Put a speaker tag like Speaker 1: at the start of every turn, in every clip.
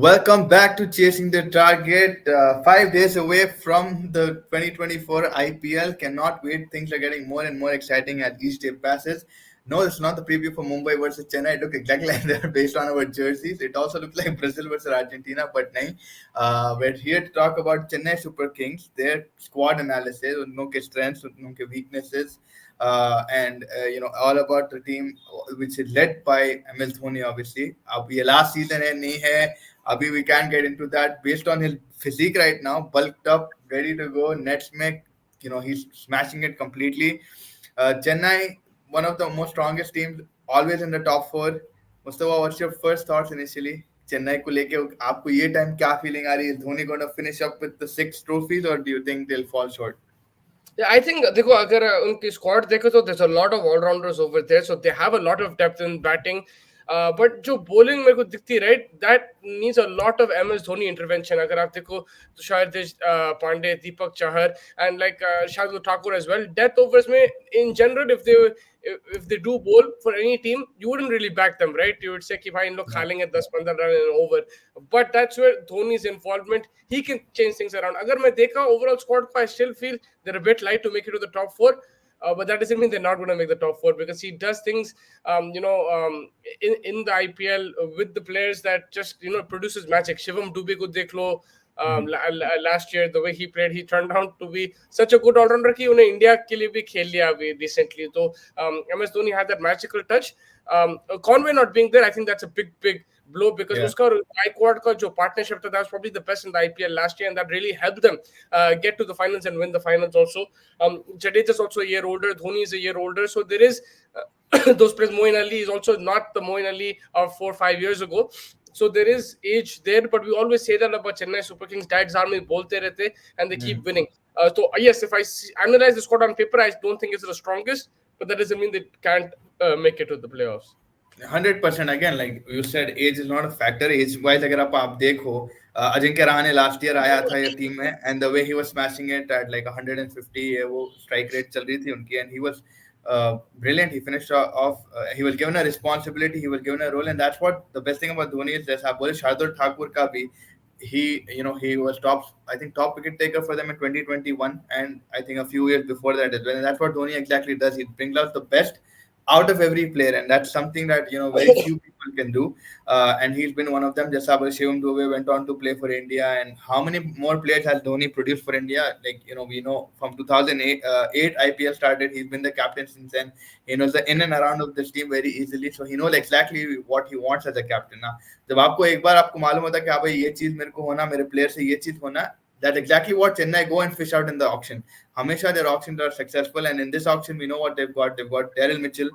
Speaker 1: Welcome back to Chasing the Target. 5 days away from the 2024 IPL. Cannot wait. Things are getting more and more exciting as each day passes. No, it's not the preview for Mumbai versus Chennai. It looked exactly like that based on our jerseys. It also looked like Brazil versus Argentina, but nahin. We're here to talk about Chennai Super Kings, their squad analysis, उनके strengths, उनके weaknesses, and all about the team which is led by MS Dhoni. Obviously, अब ये last season है नहीं है. Abhi, we can't get into that based on his physique right now, bulked up, ready to go. Nets make, he's smashing it completely. Chennai, one of the most strongest teams, always in the top four. Mustafa, what's your first thoughts initially? Chennai को लेके आपको ये time क्या feeling आ रही है Dhoni gonna finish up with the 6 trophies or do you think they'll fall short?
Speaker 2: Yeah, I think देखो अगर उनकी squad देखो तो there's a lot of all-rounders over there, so they have a lot of depth in batting. But जो bowling मेरे को दिखती right, that needs a lot of MS Dhoni intervention. अगर आप देखो तो शायद Pandey, Deepak Chahar, and like Shardul Thakur as well. Death overs में in general, if they do bowl for any team, you wouldn't really back them, right? You would say कि भाई इन लोग खा लेंगे 10-15 run and over. But that's where Dhoni's involvement, he can change things around. अगर मैं देखा overall squad को, I still feel they're a bit light to make it to the top four. But that doesn't mean they're not going to make the top four because he does things, in the IPL with the players that just produces magic. Shivam Dubey को देख लो. Last year, the way he played, he turned out to be such a good all-rounder कि उन्हें India के लिए भी खेल लिया अभी recently. So MS Dhoni had that magical touch. Conway not being there, I think that's a big blow because
Speaker 1: Yeah.
Speaker 2: उसका और Gaikwad का जो partnership था, that was probably the best in the IPL last year, and that really helped them get to the finals and win the finals also. Jadeja is also a year older, Dhoni is a year older, so there is those players. Moeen Ali is also not the Moeen Ali of 4-5 years ago. So there is age there, but we always say that about Chennai Super Kings. Dad's army bolte rehte and they keep winning. So yes, if I analyze the squad on paper, I don't think it's the strongest, but that doesn't mean they can't make it to the playoffs.
Speaker 1: 100% again, like you said, age is not a factor. Age wise, अगर आप देखो, Ajinkya Rahane last year आया था ये team में and the way he was smashing it at like 150 ये वो strike rate चल रही थी उनकी and he was brilliant. He finished off. He was given a responsibility. He was given a role, and that's what the best thing about Dhoni is. जैसा आप बोले Shardul Thakur का भी, he was top wicket taker for them in 2021, and I think a few years before that as well. And that's what Dhoni exactly does. He brings out the best out of every player, and that's something that very few people can do. And he's been one of them. Just Shivam Dubey went on to play for India, and how many more players has Dhoni produced for India? Like we know from 2008 IPL started. He's been the captain since then. He knows the in and around of this team very easily, so he knows exactly what he wants as a captain. Now, जब आपको एक बार आपको मालूम होता है कि हाँ भाई ये चीज मेरे को होना, मेरे प्लेयर से ये चीज होना, that's exactly what Chennai go and fish out in the auction. Hamisha their auctions are successful, and in this auction we know what they've got. They've got Daryl Mitchell,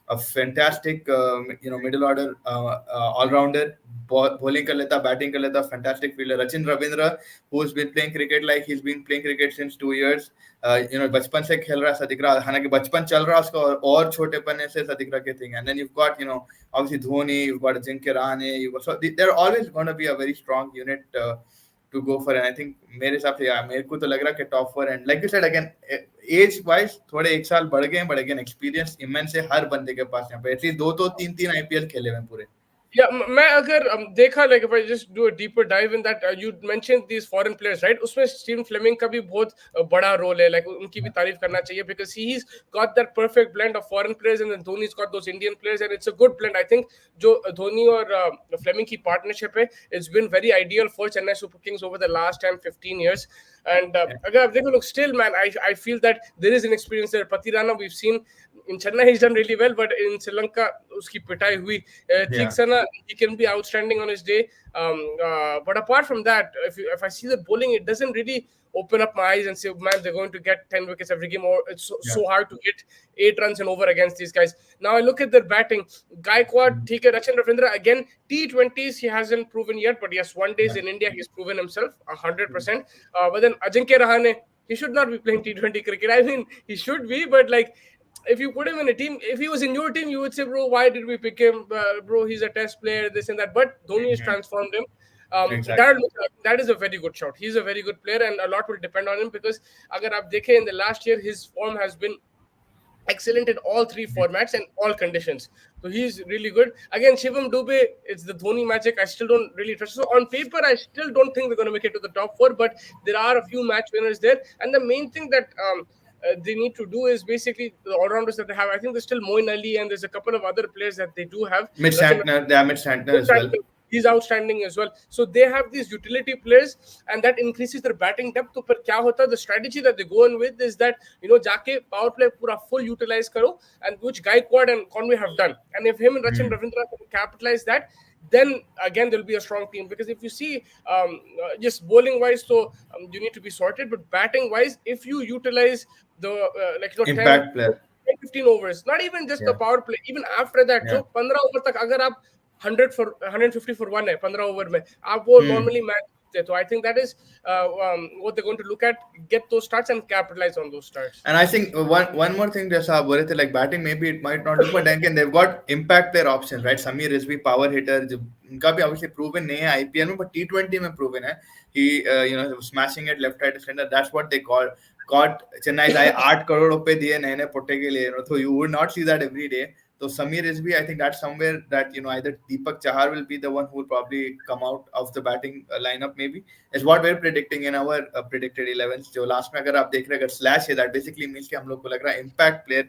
Speaker 1: a fantastic middle order all-rounder, bowling कर लेता, batting कर लेता, fantastic fielder. Rachin Ravindra, who's been playing cricket like he's been playing cricket since 2 years. बचपन से खेल रहा सदिक रहा, हालांकि बचपन चल रहा उसका और छोटेपन से सदिक रहा के thing. And then you've got obviously Dhoni, you've got Ajinkya Rahane, so they're always going to be a very strong unit to go for. And I think मेरे हिसाब से मेरे को तो लग रहा कि top four, and like you said again, age wise थोड़े एक साल बढ़ गए, but again experience immense है हर बंदे के पास यहाँ पे. At least 2-3 IPL खेले हुए पूरे.
Speaker 2: Yeah, मैं अगर देखा, like if I just do a deeper dive in that, you mentioned these foreign players, right? उसमें Stephen Fleming का भी बहुत बड़ा role है, like उनकी भी तारीफ करना चाहिए because he's got that perfect blend of foreign players and then Dhoni's got those Indian players and it's a good blend. I think जो Dhoni और Fleming की partnership है, it's been very ideal for Chennai Super Kings over the last 10-15 years. And अगर आप देखो, look, still man, I feel that there is an experience there. Pati Rana, we've seen in Chennai he's done really well, but in Sri Lanka उसकी पिटाई हुई. Thiksana, he can be outstanding on his day. But apart from that, if I see the bowling, it doesn't really open up my eyes and say, man, they're going to get 10 wickets every game, or it's so hard to get 8 runs and over against these guys. Now I look at their batting. Gaikwad, ठीक है, Rachin Ravindra, again, T20s he hasn't proven yet, but yes, one days in India he's proven himself 100%. But then Ajinkya Rahane, he should not be playing T20 cricket. I mean, he should be, but like, if you put him in a team, if he was in your team, you would say, bro, why did we pick him? Bro, he's a test player, this and that. But Dhoni has transformed him.
Speaker 1: Exactly.
Speaker 2: That is a very good shout. He's a very good player, and a lot will depend on him because agar aap dekhe in the last year, his form has been excellent in all 3 formats and all conditions. So he's really good. Again, Shivam Dubey, it's the Dhoni magic. I still don't really trust. So on paper, I still don't think they're going to make it to the top four, but there are a few match winners there. And the main thing that they need to do is basically the all-rounders that they have. I think there's still Moin Ali and there's a couple of other players that they do have.
Speaker 1: Mitch
Speaker 2: Rachin,
Speaker 1: Santner, they have Mitch Santner as well.
Speaker 2: he's outstanding as well. So they have these utility players, and that increases their batting depth. So, पर क्या होता है? The strategy that they go in with is that जाके power play पूरा full utilize करो, and which Gaikwad and Conway have done. And if him and Rachin Ravindra can capitalize that, then again there'll be a strong team. Because if you see just bowling wise, so you need to be sorted, but batting wise, if you utilize the
Speaker 1: Impact player.
Speaker 2: 10-15 overs, not even just the power play, even after that, जो 15 over तक अगर आप 150 for one है 15 over में, आप वो normally match सकते. So I think that is what they're going to look at, get those starts and capitalize on those starts.
Speaker 1: And I think one more thing, just like batting, maybe it might not look, but then again they've got impact their options, right? Samir Rizvi, power hitter, उनका भी obviously proven नहीं है IPL में, but T20 में proven है. He smashing it left, right, center. That's what they got Chennai's 8 crore रुपए दिए नए नए पुट्टे के लिए. So you would not see that every day. So Samir Rizvi, I think that's somewhere that either Deepak Chahar will be the one who will probably come out of the batting lineup. Maybe is what we're predicting in our predicted 11s. जो last में अगर आप देख रहे अगर slash है, that basically means कि हम लोग को लग रहा है impact player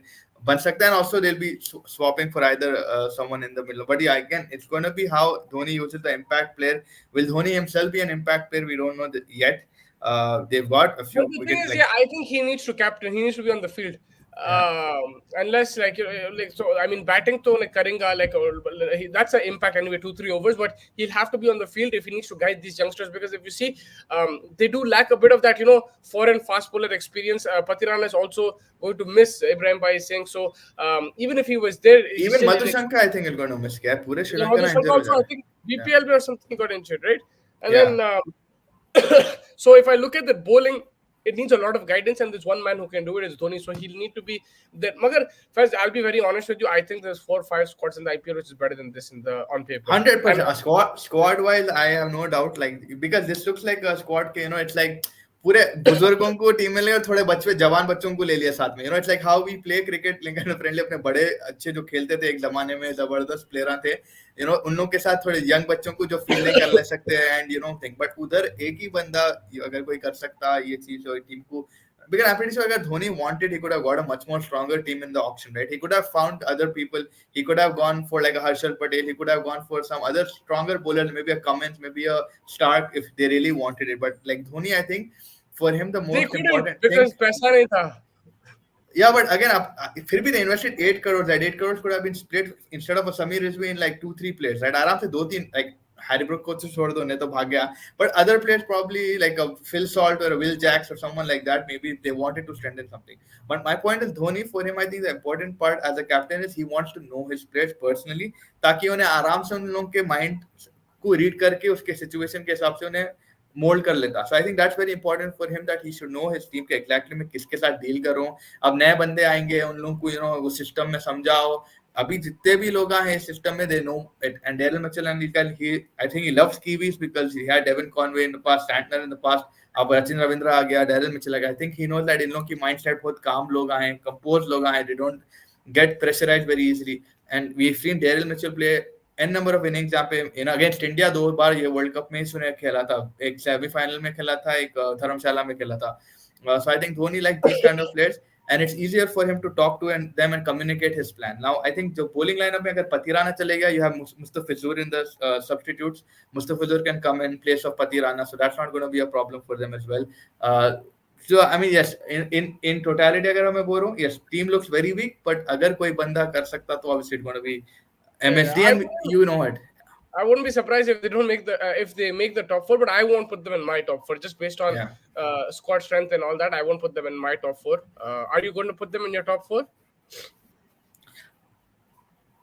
Speaker 1: बन सकता है, and also they'll be swapping for either someone in the middle. But yeah, again, it's going to be how Dhoni uses the impact player. Will Dhoni himself be an impact player? We don't know yet. They've got a few.
Speaker 2: But the thing is, I think he needs to captain. He needs to be on the field. Unless so I mean batting to karenga that's an impact anyway 2-3 overs, but he'll have to be on the field if he needs to guide these youngsters, because if you see they do lack a bit of that foreign fast bowler experience. Patirana is also going to miss Ibrahim Bhai Singh, so even if he was there,
Speaker 1: even Madhushanka I think is going to miss pure Sri Lanka
Speaker 2: also, I think WPL or something got injured, right? And then so if I look at the bowling, it needs a lot of guidance, and there's one man who can do it is Dhoni. So he'll need to be that. Magar, first, I'll be very honest with you. I think there's 4 or 5 squads in the IPL which is better than this on paper.
Speaker 1: 100%. Squad wise, I have no doubt. Because this looks like a squad. It's like पूरे बुजुर्गों को team में ले और थोड़े बच्चे जवान बच्चों को ले लिया साथ में. It's like how we play cricket. Lincoln friendly अपने बड़े अच्छे जो खेलते थे एक जमाने में जबरदस्त प्लेयर थे. उन लोग के साथ थोड़े यंग बच्चों को जो फील्डिंग कर ले सकते हैं एंड थिंक. बट उधर एक ही बंदा अगर कोई कर सकता ये चीज और टीम को, because I'm pretty sure if Dhoni wanted, he could have got a much more stronger team in the auction, right? He could have found other people. He could have gone for like a Harshal Patel. He could have gone for some other stronger bowlers, maybe a Cummins, maybe a Stark, if they really wanted it. But like Dhoni, I think for him the most important
Speaker 2: because पैसा नहीं था.
Speaker 1: Yeah, but again, फिर भी they invested 8 crores. That 8 crores could have been split instead of a Samir Rizvi in like 2-3 players, right? आराम से 2-3 like Harry Brook को छोड़ दो नहीं तो भाग गया. But other players probably like a Phil Salt or a Will Jacks or someone like that, maybe they wanted to strengthen something. But my point is Dhoni, for him I think the important part as a captain is he wants to know his players personally, ताकि उन्हें आराम से उन लोगों के mind को read करके उसके situation के हिसाब से उन्हें मोल्ड कर लेता. So I think that's very important for him that he should know his team के exactly मैं किसके साथ डील करूं. अब नए बंदे आएंगे उन लोगों को वो सिस्टम में समझाओ. अभी जितने भी लोग आए हैं सिस्टम में they know it. And Daryl Mitchell, and I think he loves Kiwis because he had Devin Conway in the past, Santner in the past. अब Rachin Ravindra आ गया, Daryl Mitchell आ गया. I think he knows that इन लोगों की mindset बहुत calm लोग आए हैं, composed लोग आए हैं. They don't get pressurized very easily. And we've seen Daryl Mitchell play n number of innings जहाँ पे अगेंस्ट इंडिया 2 बार ये वर्ल्ड कप में इसने खेला था. एक सेमीफाइनल में खेला था, एक धर्मशाला में खेला था. So I think Dhoni like these kind of players, and it's easier for him to talk to them and communicate his plan. Now I think जो bowling lineup में अगर Patirana चले गया, you have Mustafizur in the substitutes. Mustafizur can come in place of Patirana, so that's not going to be a problem for them as well. So I mean yes, in totality अगर मैं बोल रहा हूँ, yes, team looks very weak, but अगर कोई बंदा कर सकता तो obviously it's going to be MSD, and you know it.
Speaker 2: I wouldn't be surprised if they don't make if they make the top 4, but I won't put them in my top 4 just based on squad strength and all that. I won't put them in my top 4. Are you going to put them in your top 4?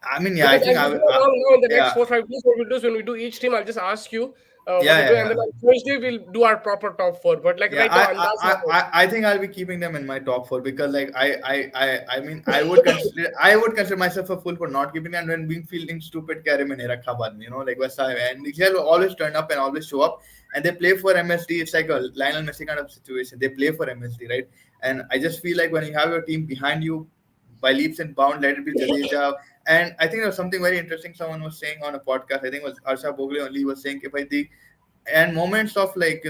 Speaker 1: I mean, yeah, because I think
Speaker 2: now in the next 4-5 days, what we'll do is when we do each team, I'll just ask you. And then on Thursday we'll do our proper top 4. But like right now,
Speaker 1: I think I'll be keeping them in my top 4 because like I mean I would consider myself a fool for not keeping them, and when being feeling stupid carry में नहीं रखा बाद में, like वैसा है. And these guys will always turn up and always show up, and they play for MSD. It's like a Lionel Messi kind of situation. They play for MSD, right? And I just feel like when you have your team behind you by leaps and bounds, let it be Jadeja. And I think there was something very interesting someone was saying on a podcast. I think it was Harsha Bogle only was saying if I the and moments of like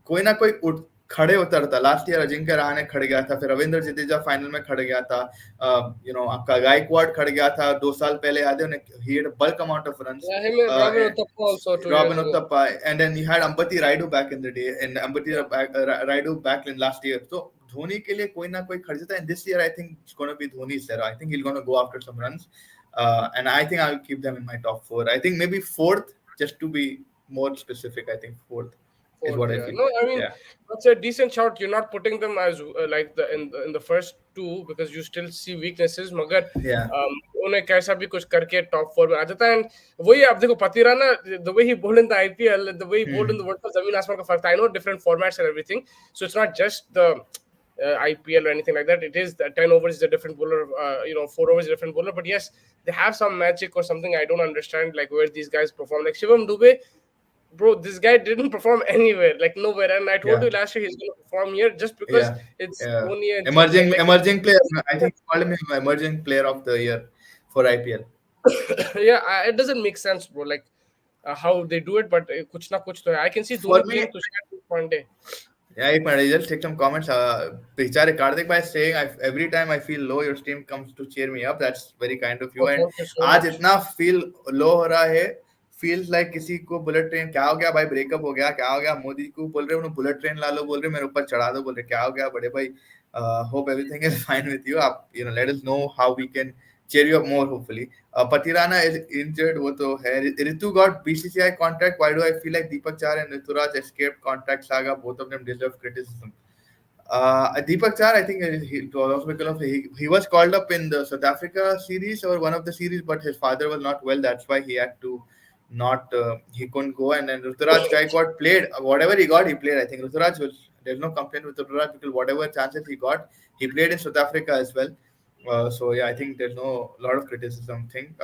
Speaker 1: कोई ना कोई उठ खड़े उतरता. Last year Ajinkya Rahane खड़ गया था, फिर रविंद्र जडेजा फाइनल में खड़ गया था, आपका गायकवाड खड़ गया था 2 साल पहले, याद है, he had bulk amount of runs.
Speaker 2: Yeah, him and Robin Uthappa also 2 years
Speaker 1: Robin
Speaker 2: ago.
Speaker 1: Uthappa, and then you had Ambati Raidu back in the day, and Ambati
Speaker 2: Yeah.
Speaker 1: Raidu back in last year. So Dhoni के लिए कोई ना कोई खर्च था, and this year I think it's going to be Dhoni's era. I think he's going to go after some runs, and I think I'll keep them in my top four. I think maybe fourth, just to be more specific. I think fourth is
Speaker 2: Fourth,
Speaker 1: what I
Speaker 2: yeah.
Speaker 1: feel.
Speaker 2: No, I mean
Speaker 1: Yeah,
Speaker 2: that's a decent shout. You're not putting them as like the first two because you still see weaknesses. मगर
Speaker 1: yeah,
Speaker 2: उन्हें कैसा भी कुछ करके top four में आ जाता है. And वही आप देखो Pathirana, the way he bowled in the IPL, the way he bowled in the World Cup, जमीन आसमान का फर्क था. I know different formats and everything, so it's not just the IPL or anything like that. It is the 10 overs is a different bowler, 4 overs is a different bowler. But yes, they have some magic or something I don't understand, like where these guys perform. Like Shivam Dube, bro, this guy didn't perform anywhere, like nowhere. And I told
Speaker 1: yeah,
Speaker 2: you last year he's going to perform here just because
Speaker 1: yeah,
Speaker 2: it's
Speaker 1: yeah.
Speaker 2: Dhoni and team
Speaker 1: Emerging,
Speaker 2: like
Speaker 1: emerging player. I think you called him emerging player of the year for IPL.
Speaker 2: yeah, it doesn't make sense, bro. Like how they do it, but kuch na kuch to hai. I can see
Speaker 1: For
Speaker 2: Dhoni
Speaker 1: me,
Speaker 2: playing Tushar Pandey.
Speaker 1: yeah, if I just take some comments. Bichare Karthik by saying, every time I feel low, your stream comes to cheer me up. That's very kind of you.
Speaker 2: Oh,
Speaker 1: And
Speaker 2: thank you so
Speaker 1: आज
Speaker 2: much.
Speaker 1: इतना feel low हो रहा है, feels like किसी को bullet train, क्या हो गया भाई, ब्रेकअप हो गया, क्या हो गया, मोदी को बोल रहे उन्हें बुलेट ट्रेन ला लो, बोल रहे मेरे ऊपर चढ़ा दो, बोल रहे क्या हो गया बड़े भाई. Hope everything is fine with you. आप let us know how we can cheer you up more hopefully. Patirana is injured, वो तो है. Ritu got BCCI contract. Why do I feel like Deepak Char and Rituraj escaped contract saga? Both of them deserve criticism. Deepak Char, I think he was also because of he was called up in the South Africa series or one of the series, but his father was not well. That's why he had to not he couldn't go. And then Ruturaj Gaikwad played whatever he got. He played. I think Ruturaj was there's no complaint with Ruturaj because whatever chances he got, he played in South Africa as well. So yeah, I think there's no lot of criticism thing.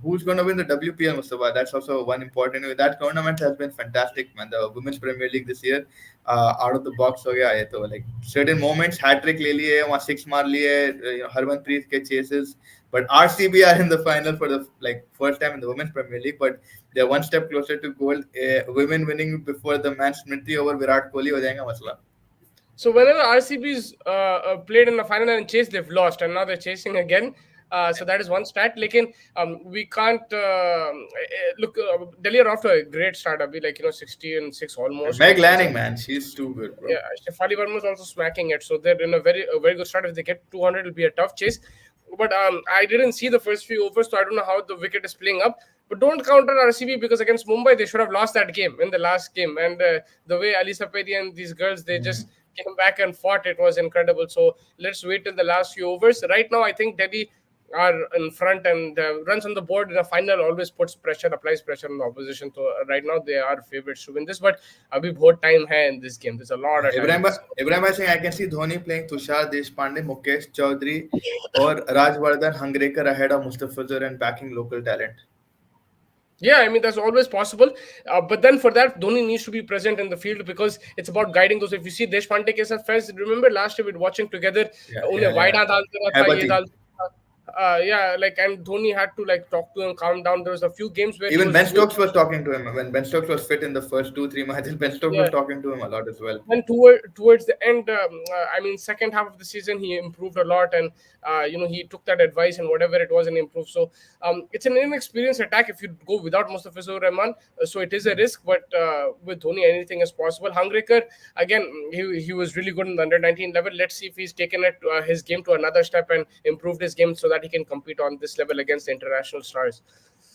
Speaker 1: Who's going to win the WPL, Mustafa? That's also one important. That tournament has been fantastic, man. The Women's Premier League this year, out of the box हो गया है तो like certain moments hat trick ले लिए, वहाँ six मार लिए, हरमनप्रीत के chases. But RCB are in the final for the like first time in the Women's Premier League, but they're one step closer to gold. Women winning before the man Smriti over Virat Kohli हो जाएगा मसला.
Speaker 2: So whenever RCB's played in the final and chased, they've lost, and now they're chasing again. So that is one stat. Lekin we can't look. Delhi are off to a great start. Abhi, like 60-6 almost.
Speaker 1: Meg
Speaker 2: Like it's a
Speaker 1: Lanning, man, she's too good, bro.
Speaker 2: yeah. Shefali Verma is also smacking it. So they're in a very good start. If they get 200, it'll be a tough chase. But I didn't see the first few overs, so I don't know how the wicket is playing up. But don't count on RCB because against Mumbai, they should have lost that game in the last game. And the way Ali Sapedi and these girls, they just came back and fought. It was incredible. So let's wait till the last few overs. Right now, I think Delhi are in front and runs on the board in a final always puts pressure, applies pressure on the opposition. So right now, they are favorites to win this. But abhi bahut time hai in this game. There's a lot of time in this game.
Speaker 1: Ibrahim is saying I can see Dhoni playing Tushar Deshpande, Mukesh Chaudhary, or Rajwardhan Hungrekar ahead of Mustafizur and backing local talent.
Speaker 2: Yeah, I mean that's always possible, but then for that, Dhoni needs to be present in the field because it's about guiding those. If you see Deshpande ke saath fans, remember last year we were watching together.
Speaker 1: Yeah,
Speaker 2: उन्हें wide
Speaker 1: yeah.
Speaker 2: डालते रहा था, ये
Speaker 1: Habati.
Speaker 2: डालते रहा था. Yeah, like and Dhoni had to like talk to him, calm down. There was a few games where he
Speaker 1: Even
Speaker 2: was
Speaker 1: Ben
Speaker 2: doing
Speaker 1: Stokes was talking to him when Ben Stokes was fit in the first 2-3 matches. Ben Stokes
Speaker 2: yeah.
Speaker 1: was talking to him a lot as well.
Speaker 2: And towards the end, I mean, second half of the season, he improved a lot, and he took that advice and whatever it was and improved. So it's an inexperienced attack if you go without Mustafizur Rahman. So it is a risk, but with Dhoni, anything is possible. Hungrekar, again, he was really good in the under-19 level. Let's see if he's taken his game to another step and improved his game so that he can compete on this level against the international stars.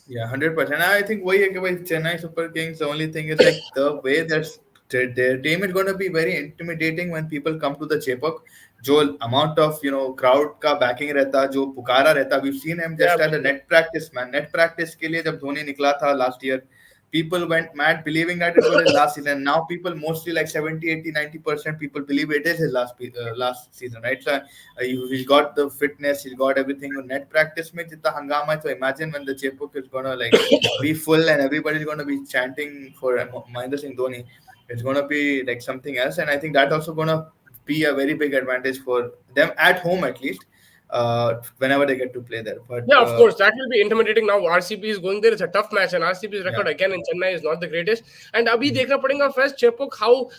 Speaker 1: Yeah, 100%. I think वही है कि भाई Chennai Super Kings. The only thing is like the way their team is going to be very intimidating when people come to the Chepak. जो amount of crowd का backing रहता, जो पुकारा रहता. We've seen him just at the net practice, man. Net practice के लिए जब धोनी निकला था last year, people went mad believing that it was his last season. Now people mostly like 70, 80, 90% people believe it is his last season, right? So he's got the fitness, he's got everything. Net practice में जितना हंगामा है, so imagine when the Chepak is gonna like be full and everybody's gonna be chanting for Mahendra Singh Dhoni. It's gonna be like something else, and I think that's also gonna be a very big advantage for them at home at least. whenever they get to play there. But
Speaker 2: Yeah, of course, that will be intimidating. Now RCB is going there. It's a tough match, and RCB's
Speaker 1: yeah,
Speaker 2: record again in Chennai is not the greatest. And abhi
Speaker 1: mm,
Speaker 2: देखना पड़ेगा first Chepok how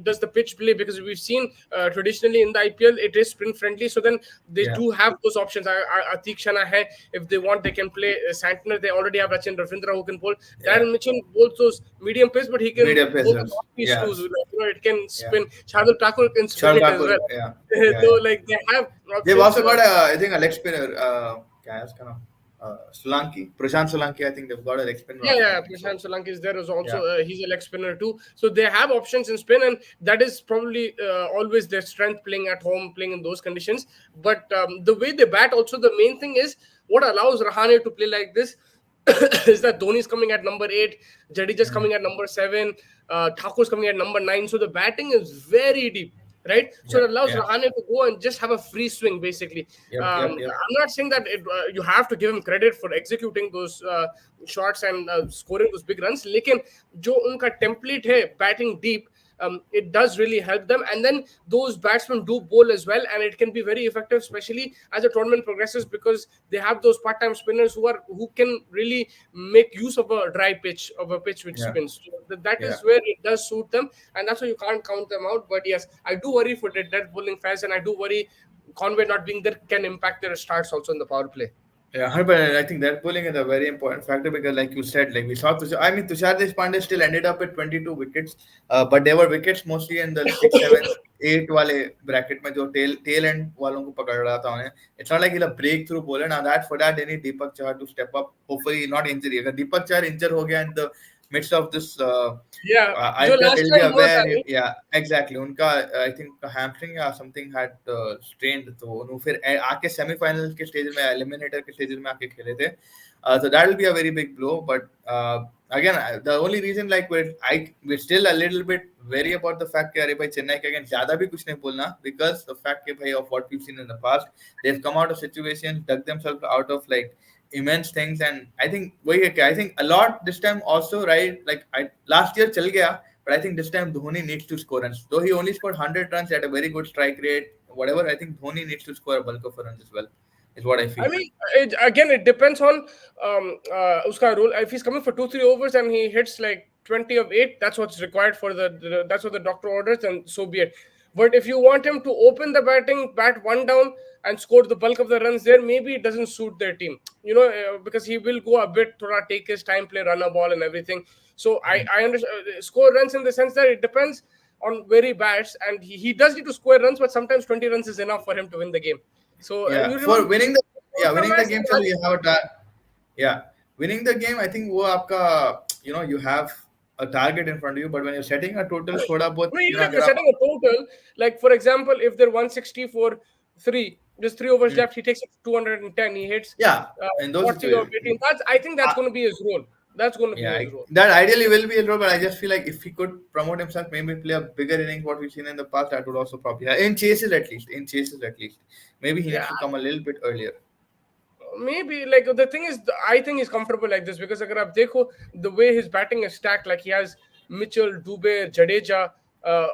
Speaker 2: does the pitch play, because we've seen traditionally in the IPL it is sprint friendly. So then they
Speaker 1: yeah,
Speaker 2: do have those options. Atik Shana hai, if they want they can play Santner. They already have Rachin Ravindra who can bowl.
Speaker 1: yeah,
Speaker 2: Darren Mitchell bowls those medium pace, but he can
Speaker 1: media
Speaker 2: bowl the
Speaker 1: pacers,
Speaker 2: off piece too.
Speaker 1: yes,
Speaker 2: Like, it can
Speaker 1: yeah.
Speaker 2: spin. Shardul Thakur can spin it as
Speaker 1: Shardakur,
Speaker 2: well.
Speaker 1: yeah, yeah,
Speaker 2: So
Speaker 1: yeah.
Speaker 2: like they have
Speaker 1: They've
Speaker 2: options.
Speaker 1: also got I think a leg spinner. क्या है उसका नाम? Solanki, Prashant Solanki. I think they've got a leg spinner
Speaker 2: Yeah,
Speaker 1: also. I
Speaker 2: yeah,
Speaker 1: think so.
Speaker 2: Prashant Solanki is there as also.
Speaker 1: Yeah,
Speaker 2: He's a leg spinner too. So they have options in spin, and that is probably always their strength playing at home, playing in those conditions. But the way they bat, also the main thing is what allows Rahane to play like this is that Dhoni's coming at number 8, Jadeja's
Speaker 1: mm,
Speaker 2: coming at number 7, Thakur's coming at number 9. So the batting is very deep, right? So
Speaker 1: yeah,
Speaker 2: it allows
Speaker 1: yeah,
Speaker 2: Rahane to go and just have a free swing, basically.
Speaker 1: yep, yep, yep.
Speaker 2: I'm not saying that you have to give him credit for executing those shots and scoring those big runs. लेकिन जो उनका template है batting deep, it does really help them. And then those batsmen do bowl as well, and it can be very effective, especially as the tournament progresses, because they have those part-time spinners who can really make use of a dry pitch, of a pitch which
Speaker 1: Yeah,
Speaker 2: spins. So that
Speaker 1: yeah.
Speaker 2: is where it does suit them, and that's why you can't count them out. But yes, I do worry for the dead bowling fans, and I do worry Conway not being there can impact their starts also in the power play.
Speaker 1: Yeah, 100%. I think that pulling is a very important factor because, like you said, like we saw Tushar. I mean, Tushar Deshpande still ended up with 22 wickets, but there were wickets mostly in the 6, 7, 8 wale bracket में जो tail end वालों को पकड़ रहा था उन्हें. It's not like he'll a breakthrough bowler. Now that for that they need Deepak Chahar to step up. Hopefully not injury. अगर Deepak Chahar injure हो गया in the midst of this
Speaker 2: Yeah, जो
Speaker 1: IPL,
Speaker 2: last
Speaker 1: they'll be
Speaker 2: time हुआ था
Speaker 1: aware.
Speaker 2: नहीं.
Speaker 1: Yeah, exactly. उनका I think hamstring या something had strained, तो उन्होंने फिर आके semi-final के stage में, eliminator के stage में आके खेले थे. So that will be a very big blow. But again, the only reason like we're still a little bit wary about the fact कि अरे भाई चेन्नई के against ज़्यादा भी कुछ नहीं बोलना, because the fact कि भाई of what we've seen in the past, they've come out of situations, dug themselves out of like immense things, and I think I think a lot this time also, right? Like last year चल गया, but I think this time Dhoni needs to score runs. Though he only scored 100 runs at a very good strike rate, whatever. I think Dhoni needs to score a bulk of runs as well. Is what I
Speaker 2: I
Speaker 1: feel.
Speaker 2: mean, it depends on uska role. If he's coming for 2-3 overs and he hits like 20 of 8, that's what's required for that's what the doctor orders, and so be it. But if you want him to open the batting, bat one down and score the bulk of the runs there, maybe it doesn't suit their team. Because he will go a bit to take his time, play run a ball and everything. So I understand score runs in the sense that it depends on where he bats, and he does need to score runs, but sometimes 20 runs is enough for him to win the game. So
Speaker 1: Yeah,
Speaker 2: you
Speaker 1: for
Speaker 2: remember
Speaker 1: winning the winning the
Speaker 2: match
Speaker 1: game, chalo, you have yeah, winning the game. I think वो आपका you have a target in front of you, but when you're setting a total, थोड़ा बहुत
Speaker 2: I mean, even if
Speaker 1: अगर
Speaker 2: you're
Speaker 1: आप
Speaker 2: setting a total, like for example, if they're 160 for 3, just 3 overs
Speaker 1: hmm,
Speaker 2: left, he takes it 210, he hits
Speaker 1: yeah, in those
Speaker 2: 40 or 18. I think that's
Speaker 1: uh,
Speaker 2: going to be his role. That's going to be
Speaker 1: yeah,
Speaker 2: his role.
Speaker 1: that ideally will be a role, but I just feel like if he could promote himself, maybe play a bigger innings, what we've seen in the past, that would also probably in chases at least. In chases at least, maybe he
Speaker 2: Yeah,
Speaker 1: needs to come a little bit earlier.
Speaker 2: maybe like the thing is, I think he's comfortable like this because agar aap dekho, the way his batting is stacked, like he has Mitchell, Dubey, Jadeja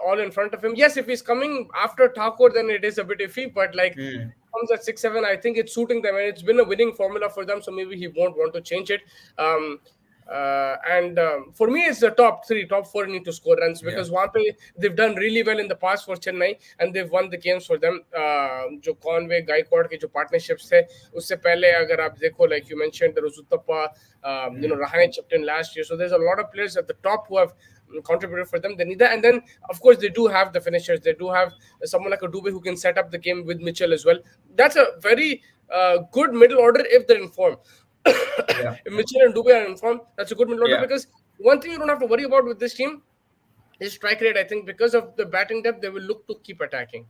Speaker 2: all in front of him. Yes, if he's coming after Thakur, then it is a bit iffy, but like
Speaker 1: Hmm.
Speaker 2: comes at 6-7, I think it's suiting them, and it's been a winning formula for them. So maybe he won't want to change it. And for me, it's the top 3, top 4 need to score runs
Speaker 1: Yeah.
Speaker 2: because they've done really well in the past for Chennai, and they've won the games for them. जो Conway, Gaikwad के जो partnerships थे, उससे पहले अगर आप देखो, like you mentioned, there was Uttappa, Rahane chipped in last year. So there's a lot of players at the top who have contributed for them. They need that, and then of course they do have the finishers. They do have someone like a Dubey who can set up the game with Mitchell as well. That's a very good middle order if they're in form.
Speaker 1: Yeah.
Speaker 2: If Mitchell and Dubey are in form, that's a good middle order
Speaker 1: Yeah.
Speaker 2: because one thing you don't have to worry about with this team is strike rate. I think because of the batting depth, they will look to keep attacking.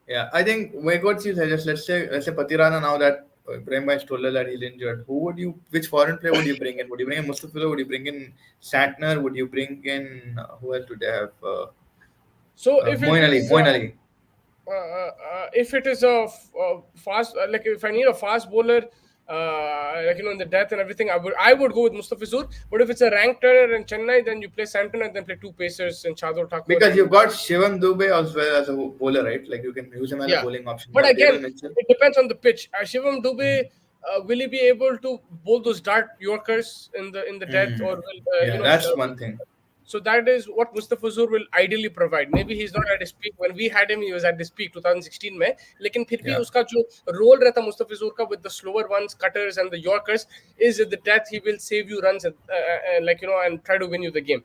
Speaker 1: Yeah, I think Wegod sees just let's say Patirana now that Ibrahim Bhai told us that he's injured. Which foreign player would you bring in? Would you bring in Mustafila? Would you bring in Santner? Would you bring in who else would they have?
Speaker 2: So if it
Speaker 1: Moin Ali.
Speaker 2: is
Speaker 1: Moin Ali.
Speaker 2: if it is a fast, like if I need a fast bowler, in the death and everything, I would go with Mustafizur. But if it's a ranked turner in Chennai, then you play Santana and then play two pacers in Shardul Thakur
Speaker 1: Because you've
Speaker 2: and
Speaker 1: got Shivam Dubey as well as a bowler, right? Like you can use him as a
Speaker 2: yeah.
Speaker 1: bowling option. You
Speaker 2: But
Speaker 1: have
Speaker 2: again,
Speaker 1: Daryl Mitchell.
Speaker 2: it depends on the pitch. Shivam Dubey,
Speaker 1: Mm.
Speaker 2: will he be able to bowl those dart Yorkers in the death, or
Speaker 1: Mm.
Speaker 2: will
Speaker 1: Yeah, that's one thing.
Speaker 2: so that is what Mustafizur will ideally provide. Maybe he's not at his peak. When we had him, he was at his peak 2016 में. लेकिन फिर भी
Speaker 1: Yeah.
Speaker 2: उसका जो role रहता Mustafizur का with the slower ones, cutters and the Yorkers, is at the death he will save you runs and try to win you the game.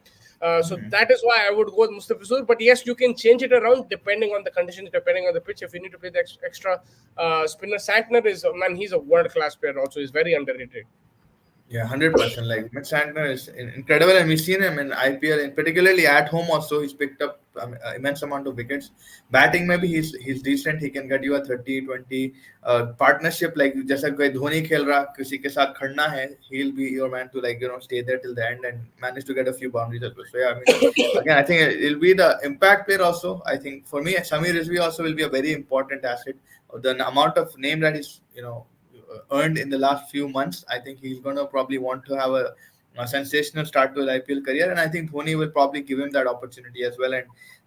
Speaker 2: So that is why I would go with Mustafizur. But yes, you can change it around depending on the conditions, depending on the pitch. If you need to play the extra spinner, Santner is man. He's a world class player. Also, he's very underrated.
Speaker 1: Yeah, 100%. Like Mitch Santner is incredible, and we've seen him in IPL, and particularly at home. Also, he's picked up immense amount of wickets. Batting, maybe he's decent. He can get you a 30, 20 partnership. Like जैसा कोई धोनी खेल रहा किसी के साथ खड़ना है, he'll be your man to stay there till the end and manage to get a few boundaries as well. So yeah, I mean, again, I think it'll be the impact player also. I think for me, Samir Rizvi also will be a very important asset. The amount of name that is earned in the last few months, I think he's going to probably want to have a sensational start to his IPL career, and I think Dhoni will probably give him that opportunity as well. And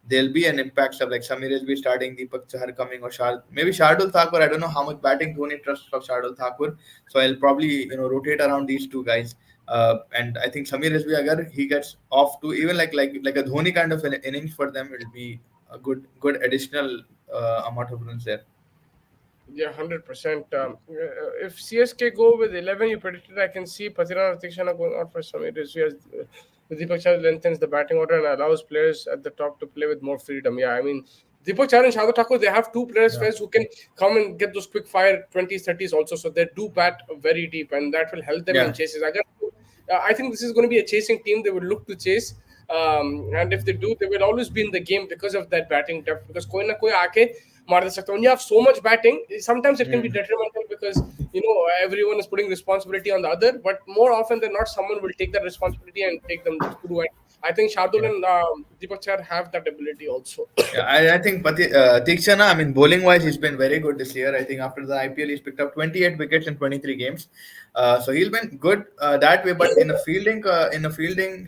Speaker 1: there'll be an impact sub like Samir will be starting, Deepak Chahar coming, or maybe Shardul Thakur. I don't know how much batting Dhoni trusts for Shardul Thakur, so I'll probably rotate around these two guys. And I think Samir Rizvi, agar he gets off to even like a Dhoni kind of an innings for them, it'll be a good additional amount of runs there.
Speaker 2: Yeah, 100%. If CSK go with 11, you predicted, I can see Patirana Tikshana going out for some areas. Deepak Chahar lengthens the batting order and allows players at the top to play with more freedom. Yeah, I mean, Deepak Chahar and Shardul Thakur, they have two players
Speaker 1: Yeah.
Speaker 2: first who can come and get those quick fire 20s, 30s also. So they do bat very deep, and that will help them in
Speaker 1: Yeah.
Speaker 2: chases. I think this is going to be a chasing team. They would look to chase. And if they do, they will always be in the game because of that batting depth. Because koi na koi aake maar de sakta. When you have so much batting, sometimes it can be
Speaker 1: Mm.
Speaker 2: detrimental because everyone is putting responsibility on the other. But more often than not, someone will take that responsibility and take them through. And I think Shardul
Speaker 1: Yeah.
Speaker 2: and Deepak Chahar have that ability also.
Speaker 1: Yeah, I think Tikshana, I mean, bowling wise, he's been very good this year. I think after the IPL, he's picked up 28 wickets in 23 games. So he's been good that way. But in the field,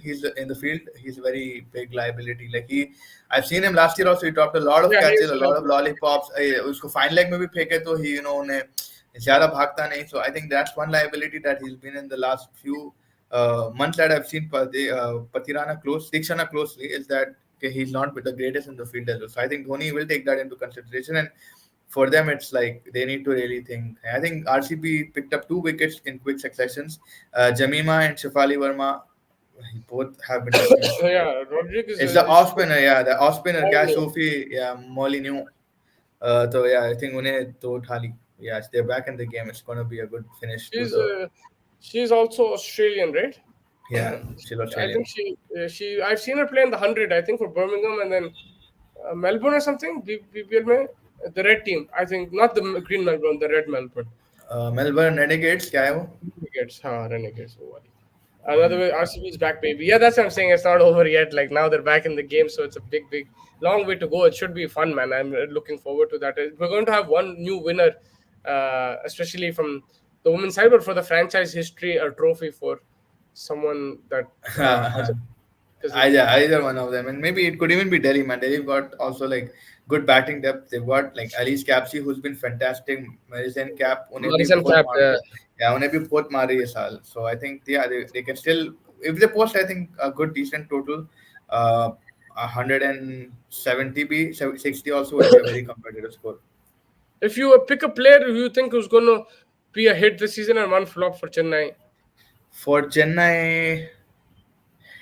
Speaker 1: he's a very big liability. I've seen him last year also. He dropped a lot of
Speaker 2: Yeah, he
Speaker 1: catches,
Speaker 2: is
Speaker 1: a lot of lollipops. उसको fine leg में भी फेंके तो he उन्हें ज़्यादा भागता नहीं. So I think that's one liability that he's been in the last few months that I've seen Tikshana closely is that okay, he's not the greatest in the field as well. So I think Dhoni will take that into consideration, and for them, it's like they need to really think. I think RCB picked up 2 wickets in quick successions. Jamima and Shafali Verma both have been dismissed.
Speaker 2: yeah, Rodriguez
Speaker 1: It's the
Speaker 2: is
Speaker 1: off spinner, yeah, the off spinner,
Speaker 2: all
Speaker 1: क्या
Speaker 2: new.
Speaker 1: Sophie, yeah, Molyneux. So yeah, I think उन्हें तो उठा ली. Yeah, they're back in the game. It's going to be a good finish to
Speaker 2: She's
Speaker 1: the.
Speaker 2: uh, she's also Australian, right?
Speaker 1: Yeah, still
Speaker 2: I think
Speaker 1: Australian.
Speaker 2: she I've seen her play in the 100. I think for Birmingham and then Melbourne or something. BPL में the red team. I think not the green Melbourne, the red Melbourne.
Speaker 1: Melbourne Renegades, क्या है वो?
Speaker 2: Renegades, Renegades. Oh, worry. Another way, RCB is back, baby. Yeah, that's what I'm saying. It's not over yet. Like now they're back in the game, so it's a big, long way to go. It should be fun, man. I'm looking forward to that. We're going to have one new winner, especially from the women's side, but for the franchise history, a trophy for someone that has. Because
Speaker 1: Either one of them, and maybe it could even be Delhi. Man, Delhi got also like good batting depth. They've got like Alice Capsey, who's been fantastic. Marison Cap, उन्हें भी
Speaker 2: Morrison
Speaker 1: बहुत
Speaker 2: Cap,
Speaker 1: मार yeah, उन्हें भी बहुत मारी ये साल. So I think yeah, they can still if they post I think a good decent total, 170 b 60 also would be a very competitive score.
Speaker 2: if you pick a player who you think is going to be a hit this season and one flop for Chennai,
Speaker 1: For Chennai,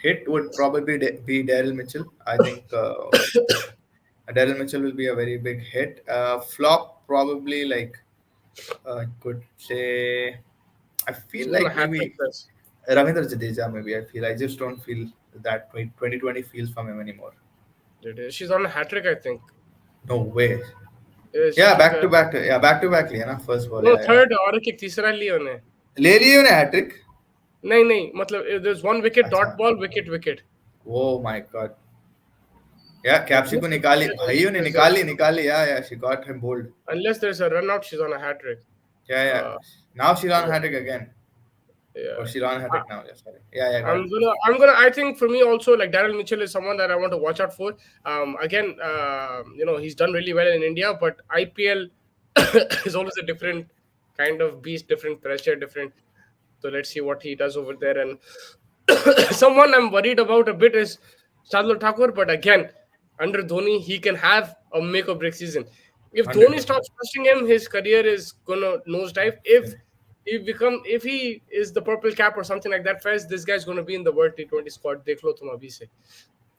Speaker 1: hit would probably be Daryl Mitchell. I think Daryl Mitchell will be a very big hit. Flop probably like I could say I feel
Speaker 2: she's on a
Speaker 1: like
Speaker 2: hat trick.
Speaker 1: maybe Ravindra Jadeja. Maybe I feel I just don't feel that 2020 feels from him anymore.
Speaker 2: She's on a hat trick, I think.
Speaker 1: No way.
Speaker 2: She
Speaker 1: Yeah,
Speaker 2: took
Speaker 1: back
Speaker 2: a
Speaker 1: to back. Yeah, back to back लिया ना first ball.
Speaker 2: no
Speaker 1: Yeah, yeah.
Speaker 2: third और एक तीसरा लिया उन्हें.
Speaker 1: ले लिए उन्हें हैट्रिक.
Speaker 2: नहीं मतलब there's one wicket
Speaker 1: अच्छा.
Speaker 2: dot ball wicket.
Speaker 1: Oh my god. Yeah, Capsy
Speaker 2: Unless
Speaker 1: को निकाली
Speaker 2: there's
Speaker 1: भाई उन्हें
Speaker 2: there's a,
Speaker 1: निकाली. Yeah, yeah. She got him bowled.
Speaker 2: unless there's a run out, she's on a hat trick.
Speaker 1: Yeah, yeah.
Speaker 2: Uh,
Speaker 1: Now she's on
Speaker 2: yeah,
Speaker 1: hat-trick again. Or
Speaker 2: yeah.
Speaker 1: she's on hat-trick now. Yeah, sorry. Yeah, yeah, got it.
Speaker 2: I think for me also, like Daryl Mitchell is someone that I want to watch out for. Again, he's done really well in India, but IPL is always a different kind of beast, different pressure, different. So let's see what he does over there. And someone I'm worried about a bit is Shardul Thakur, but again, under Dhoni, he can have a make or break season. If Dhoni
Speaker 1: 100%.
Speaker 2: stops trusting him, his career is gonna nosedive. If he is the purple cap or something like that, first this guy's gonna be in the World T20 squad. Dekh lo tum abhi se.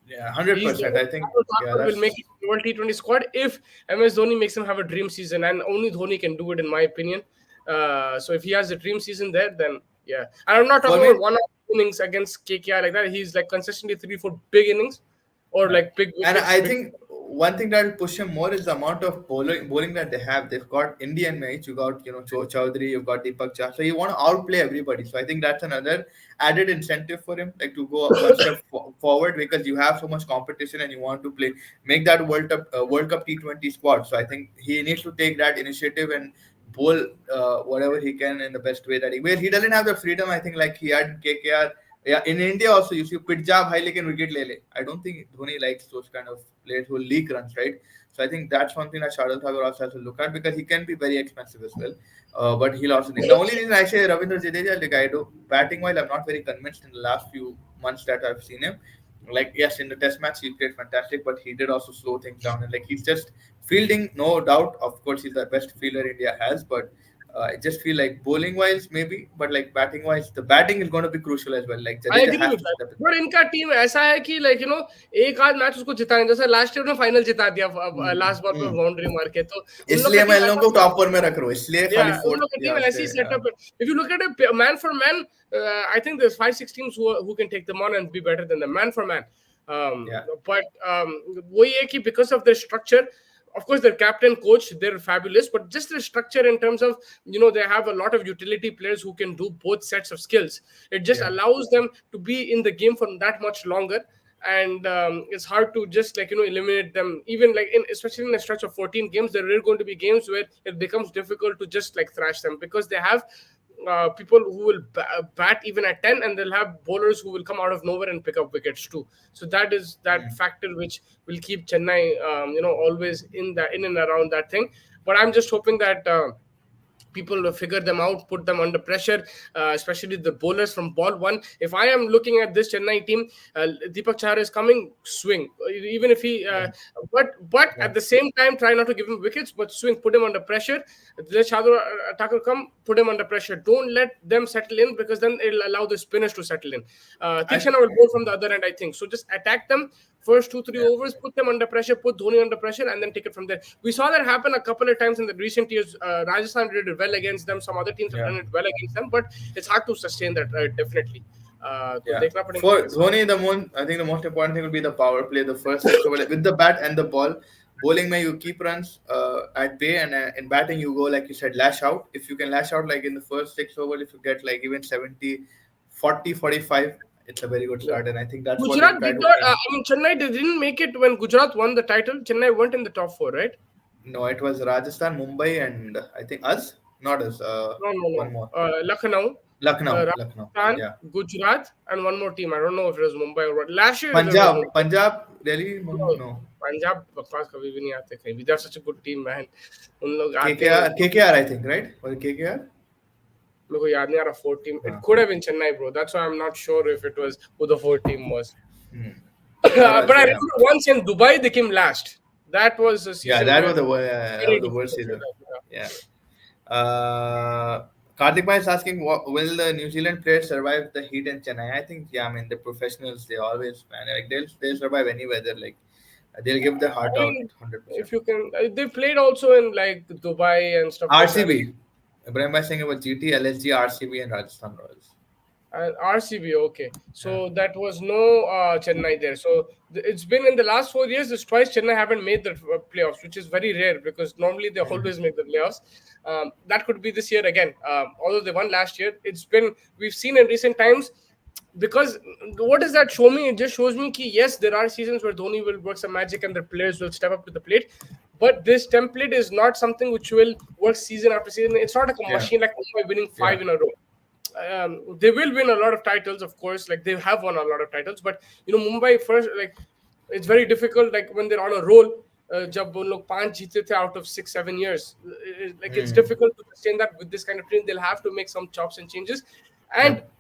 Speaker 1: Yeah,
Speaker 2: He's the
Speaker 1: 100%.
Speaker 2: only
Speaker 1: I think, yeah,
Speaker 2: Thakur will make
Speaker 1: that's
Speaker 2: it to the World T20 squad if MS Dhoni makes him have a dream season, and only Dhoni can do it, in my opinion. So if he has a dream season there, then yeah. And I'm not
Speaker 1: for
Speaker 2: talking
Speaker 1: me.
Speaker 2: about one-off innings against KKR like that. He's like consistently 3-4 big innings or
Speaker 1: Yeah.
Speaker 2: like big
Speaker 1: And
Speaker 2: wickets.
Speaker 1: I
Speaker 2: Big.
Speaker 1: think one thing that will push him more is the amount of bowling that they have. They've got Indian mates. You got Chowdhury, you've got Deepak Chah. So you want to outplay everybody. So I think that's another added incentive for him, like to go one step forward because you have so much competition and you want to make that World Cup T20 squad. So I think he needs to take that initiative and bowl whatever he can in the best way that where he doesn't have the freedom. I think like he had in KKR. Yeah, in India also you see Pitjab high lekin wicket le le. I don't think Dhoni likes those kind of players who leak runs, right? So I think that's one thing that Shardul Thakur also has to look at because he can be very expensive as well. But he'll also need. The only reason I say Ravindra Jadeja, like I do batting while I'm not very convinced in the last few months that I've seen him. Like yes, in the Test match he played fantastic, but he did also slow things down and like he's just fielding, no doubt. Of course, he's the best fielder India has, but I just feel like bowling wise maybe, but like batting wise, the batting is going to be crucial as well. Like
Speaker 2: I
Speaker 1: Jadeja
Speaker 2: agree
Speaker 1: has
Speaker 2: with
Speaker 1: to
Speaker 2: that.
Speaker 1: step in.
Speaker 2: But इनका team ऐसा है कि like एक आध match उसको जिताने जैसे last year में फाइनल जिता दिया लास्ट बॉल पे
Speaker 1: हम्म
Speaker 2: बाउंड्री मार के तो उन लोग का
Speaker 1: इसलिए मैं
Speaker 2: टीम
Speaker 1: इन लोगों
Speaker 2: ऐसा
Speaker 1: को टॉप फोर में रख रहा हूँ इसलिए खाली
Speaker 2: yeah, उन
Speaker 1: फोर्थ
Speaker 2: लोग का
Speaker 1: या
Speaker 2: टीम ऐसी
Speaker 1: उससे
Speaker 2: सेटअप है. If you look at it man for man, I think there's 5-6 teams who can take them on and be better than them man for man.
Speaker 1: या
Speaker 2: But वही है कि because of their structure, of course their captain coach they're fabulous, but just the structure in terms of they have a lot of utility players who can do both sets of skills. It just
Speaker 1: या
Speaker 2: allows them to be in the game for that much longer. And it's hard to just eliminate them, even like especially in a stretch of 14 games. There are going to be games where it becomes difficult to just like thrash them because they have people who will bat even at 10, and they'll have bowlers who will come out of nowhere and pick up wickets too. So that is that factor which will keep Chennai always in and around that thing. But I'm just hoping that people will figure them out, put them under pressure, especially the bowlers from ball one. If I am looking at this Chennai team, Deepak Chahar is coming, swing. Even if he,
Speaker 1: या
Speaker 2: but
Speaker 1: या
Speaker 2: at the same time, try not to give him wickets, but swing, put him under pressure. Let Shardul Thakur come, put him under pressure. Don't let them settle in because then it'll allow the spinners to settle in.
Speaker 1: I
Speaker 2: Tikshana will bowl from the other end, I think. So just attack them. First 2-3
Speaker 1: yeah
Speaker 2: overs, put them under pressure, put Dhoni under pressure, and then take it from there. We saw that happen a couple of times in the recent years. Rajasthan did it well against them. Some other teams have
Speaker 1: yeah
Speaker 2: done it well against them, but it's hard to sustain that definitely. तो
Speaker 1: yeah
Speaker 2: देखना पड़ेगा
Speaker 1: for
Speaker 2: कैसा.
Speaker 1: Dhoni I think the most important thing will be the power play the first 6 over with the bat and the ball. Bowling may you keep runs at bay and in batting you go like you said lash out. If you can lash out like in the first 6 overs, if you get like even 70, 40, 45, it's a very good
Speaker 2: Yeah.
Speaker 1: start and I think that's what they'll
Speaker 2: Gujarat
Speaker 1: try
Speaker 2: did
Speaker 1: to
Speaker 2: not.
Speaker 1: aim.
Speaker 2: Chennai didn't make it when Gujarat won the title. Chennai weren't in the top four, right?
Speaker 1: No, it was Rajasthan, Mumbai, and I think us, not us.
Speaker 2: No, no,
Speaker 1: One
Speaker 2: no.
Speaker 1: more,
Speaker 2: Lucknow,
Speaker 1: Lucknow.
Speaker 2: Rajasthan,
Speaker 1: Yeah,
Speaker 2: Gujarat, and one more team. I don't know if it was Mumbai or what. Last year it was
Speaker 1: Punjab,
Speaker 2: Mumbai.
Speaker 1: Punjab, Delhi,
Speaker 2: No,
Speaker 1: no.
Speaker 2: Punjab बकवास कभी भी नहीं आते कहीं भी. They're such a good team, man. उन लोग आते हैं.
Speaker 1: KKR, I think, right? Or KKR?
Speaker 2: मेरे को याद नहीं आ रहा fourth team. It
Speaker 1: हाँ.
Speaker 2: could have been Chennai, bro. That's why I'm not sure if it was who the fourth team was.
Speaker 1: Hmm. Or
Speaker 2: But I
Speaker 1: also, yeah.
Speaker 2: remember once in Dubai they came last. That was a
Speaker 1: Yeah,
Speaker 2: season
Speaker 1: that
Speaker 2: where
Speaker 1: was that
Speaker 2: very
Speaker 1: was the worst
Speaker 2: difficult for
Speaker 1: season.
Speaker 2: them. Yeah.
Speaker 1: Yeah. Karthik Bhai is asking, will the New Zealand players survive the heat in Chennai? I think, yeah, I mean, the professionals, they always, man, like they'll survive any weather. Like, they'll give their heart
Speaker 2: I
Speaker 1: out
Speaker 2: mean,
Speaker 1: 100%.
Speaker 2: if you can, they played also in like Dubai and stuff like that.
Speaker 1: RCB. Ibrahim Bhai saying about GT, LSG, RCB, and Rajasthan Royals.
Speaker 2: RCB, okay.
Speaker 1: Yeah.
Speaker 2: So that was no Chennai there. So it's been in the last 4 years, this twice Chennai haven't made the playoffs, which is very rare because normally they always make the playoffs. That could be this year again. Although they won last year, we've seen in recent times. Because what does that show me? It just shows me that yes, there are seasons where Dhoni will work some magic and the players will step up to the plate. but this template is not something which will work season after season. It's not like a
Speaker 1: Yeah,
Speaker 2: machine like Mumbai winning
Speaker 1: yeah.
Speaker 2: 5 in a row. They will win a lot of titles, of course. Like they have won a lot of titles, but Mumbai first, like it's very difficult. Like when they're on a roll, जब वो लोग 5 जीते थे out of 6-7 years, like it's
Speaker 1: Hmm.
Speaker 2: difficult to sustain that with this kind of team. They'll have to make some chops and changes, and
Speaker 1: Yep.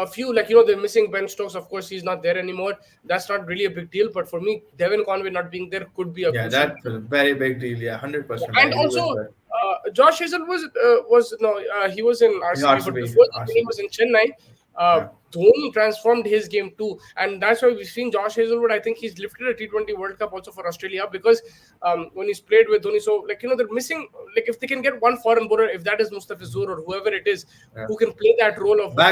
Speaker 2: a few, like they're missing Ben Stokes. Of course, he's not there anymore. That's not really a big deal, but for me, Devin Conway not being there could be a
Speaker 1: Yeah,
Speaker 2: crucial
Speaker 1: that's
Speaker 2: thing.
Speaker 1: a very big deal. Yeah, 100%. I
Speaker 2: And
Speaker 1: agree
Speaker 2: also,
Speaker 1: with that.
Speaker 2: Josh Hazel was no, he was in
Speaker 1: In
Speaker 2: RCB, but
Speaker 1: RCB,
Speaker 2: before that, when he
Speaker 1: RCB.
Speaker 2: was in Chennai,
Speaker 1: Yeah.
Speaker 2: Dhoni transformed his game too, and that's why we've seen Josh Hazelwood. I think he's lifted a T20 World Cup also for Australia, because when he's played with Dhoni, so like they're missing, like if they can get one foreign bowler, if that is Mustafizur or whoever it is,
Speaker 1: Yeah.
Speaker 2: who can play that role of the